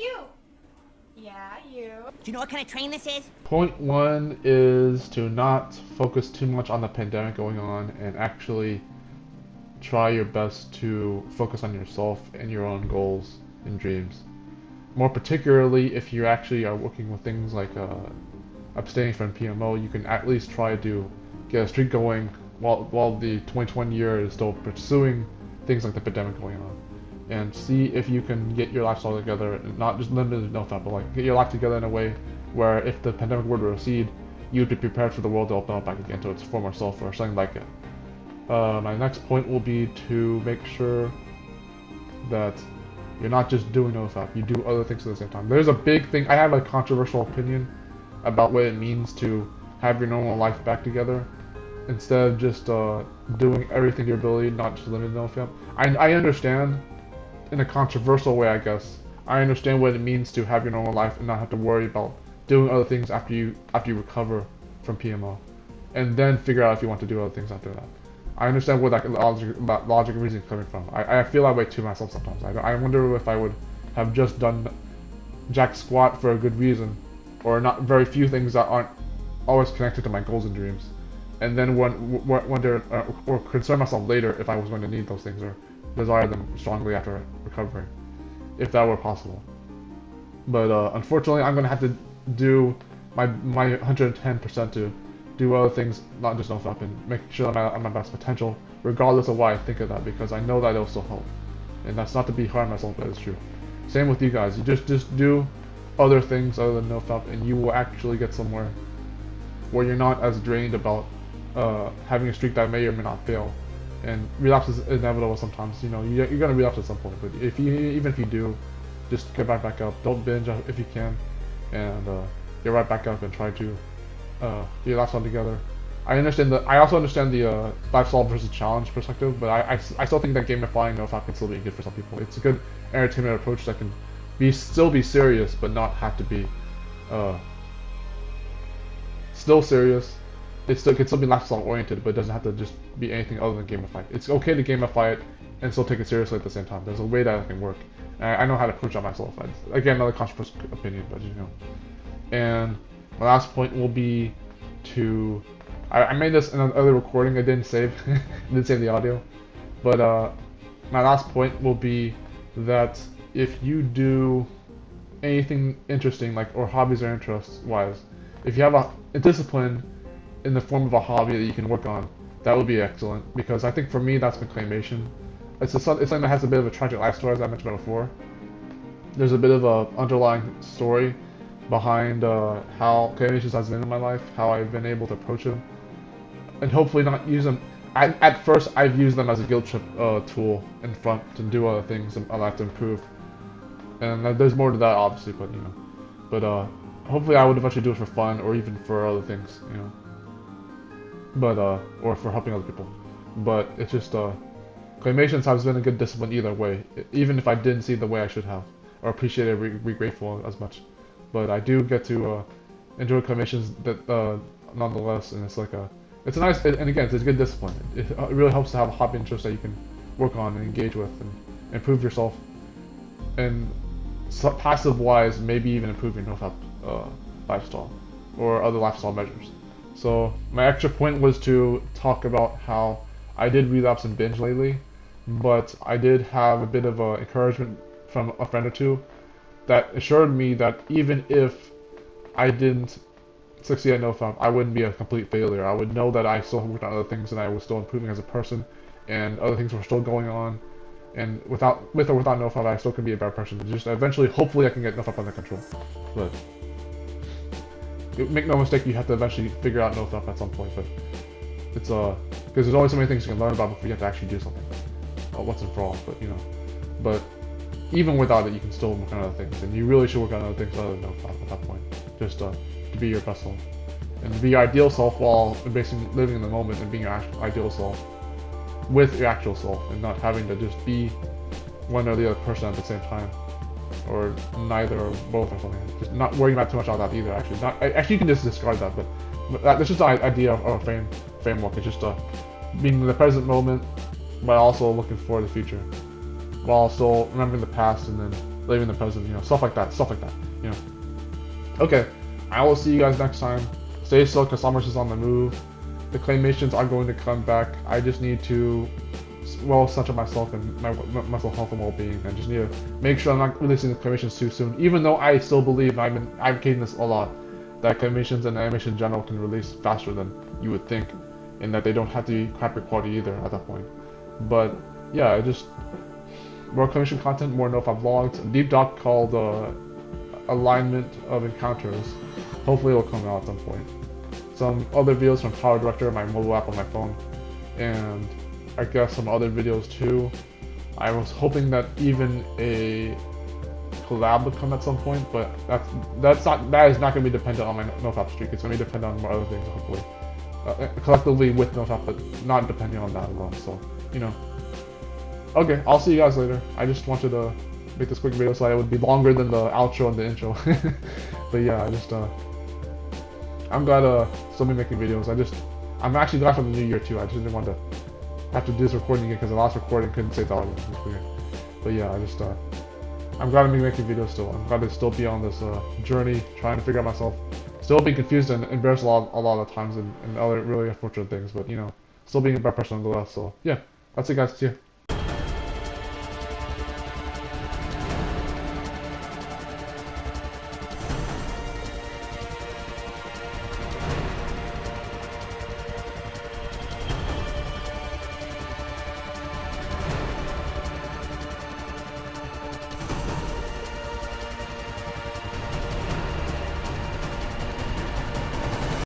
you. Yeah, you. Do you know what kind of train this is? Point one is to not focus too much on the pandemic going on and actually try your best to focus on yourself and your own goals and dreams. More particularly, if you actually are working with things like abstaining from PMO, you can at least try to get a streak going while the 2020 year is still pursuing things like the pandemic going on, and see if you can get your lifestyle together, and not just limited to Nofap, but like get your life together in a way where if the pandemic were to recede, you'd be prepared for the world to open up back again to its former self or something like it. My next point will be to make sure that you're not just doing Nofap, you do other things at the same time. There's a big thing, I have a controversial opinion about what it means to have your normal life back together instead of just doing everything to your ability, not just limited Nofap. I understand, in a controversial way I guess, I understand what it means to have your normal life and not have to worry about doing other things after you recover from PMO, and then figure out if you want to do other things after that. I understand where that logic and reason is coming from. I feel that way too myself sometimes. I wonder if I would have just done jack squat for a good reason, or not very few things that aren't always connected to my goals and dreams, and then wonder or concern myself later if I was going to need those things or desire them strongly after recovering, if that were possible. But unfortunately, I'm going to have to do my 110% to do other things, not just Nofap, and make sure I'm at my best potential, regardless of why I think of that, because I know that it'll still help. And that's not to be hard on myself, but it's true. Same with you guys. You just do other things other than Nofap, and you will actually get somewhere where you're not as drained about having a streak that may or may not fail. And relapse is inevitable sometimes. You know, you're gonna relapse at some point, but even if you do, just get back up. Don't binge if you can, and get right back up and try to get your lifestyle together. I also understand the lifestyle versus challenge perspective, but I still think that gamifying Nofap can still be good for some people. It's a good entertainment approach that can still be serious, but not have to be still serious. It can still be lifestyle oriented, but it doesn't have to just be anything other than gamify. It's okay to gamify it and still take it seriously at the same time. There's a way that it can work. And I know how to approach that myself. Again, another controversial opinion, but you know. And my last point will be to... I made this in another recording. I didn't save the audio. But my last point will be that if you do anything interesting, like, or hobbies or interests wise, if you have a discipline in the form of a hobby that you can work on, that would be excellent. Because I think for me, that's been Claymation. It's something that has a bit of a tragic life story, as I mentioned before. There's a bit of a underlying story behind how Claymation has been in my life, how I've been able to approach them, and hopefully not use them. At first, I've used them as a guilt trip tool in front to do other things I'd like to improve. And there's more to that, obviously, but you know. But hopefully, I would eventually do it for fun or even for other things, you know. But or for helping other people. But it's just Claymations has been a good discipline either way, even if I didn't see it the way I should have, or appreciate it, be grateful as much. But I do get to enjoy Claymations that nonetheless, and it's a nice, and again, it's a good discipline. It really helps to have a hobby interest that you can work on and engage with and improve yourself, and passive wise, maybe even improve your Nofap lifestyle or other lifestyle measures. So my extra point was to talk about how I did relapse and binge lately, but I did have a bit of encouragement from a friend or two that assured me that even if I didn't succeed at Nofap, I wouldn't be a complete failure. I would know that I still worked on other things and I was still improving as a person, and other things were still going on. And with or without Nofap, I still can be a better person. Just eventually, hopefully, I can get Nofap under control. But make no mistake, you have to eventually figure out Nofap at some point. But it's because there's always so many things you can learn about before you have to actually do something. Once and for all, but you know. But even without it, you can still work on other things, and you really should work on other things other than Nofap at that point. Just to be your best self, and be your ideal self while basically living in the moment and being your ideal self with your actual self, and not having to just be one or the other person at the same time, or neither or both or something. Just not worrying about too much about that either. Actually, you can just discard that. But that's just the idea of a framework. It's just being in the present moment, but also looking for the future, while still remembering the past and then believing in the present, stuff like that, Okay, I will see you guys next time. Stay still, because Summers is on the move. The Claymations are going to come back. I just need to, center myself and my mental health and well-being. I just need to make sure I'm not releasing the Claymations too soon, even though I still believe, I've been advocating this a lot, that Claymations and animation in general can release faster than you would think, and that they don't have to be crappy quality either at that point. But yeah, more Claymation content, more Nofap vlogs, a deep doc called Alignment of Encounters. Hopefully it'll come out at some point. Some other videos from Power Director, my mobile app on my phone, and I guess some other videos too. I was hoping that even a collab would come at some point, but that is not going to be dependent on my Nofap streak. It's going to be dependent on more other things, hopefully. Collectively with Nofap, but not depending on that alone. So, Okay, I'll see you guys later. I just wanted to make this quick video so it would be longer than the outro and the intro. But yeah, I'm glad still be making videos. I'm actually glad for the new year too. I just didn't want to have to do this recording again because the last recording couldn't save the audio. It was weird. But yeah, I'm glad I'm making videos still. I'm glad to still be on this journey, trying to figure out myself. Still being confused and embarrassed a lot of times and other really unfortunate things, but still being a better person nonetheless. So yeah, that's it guys. See ya.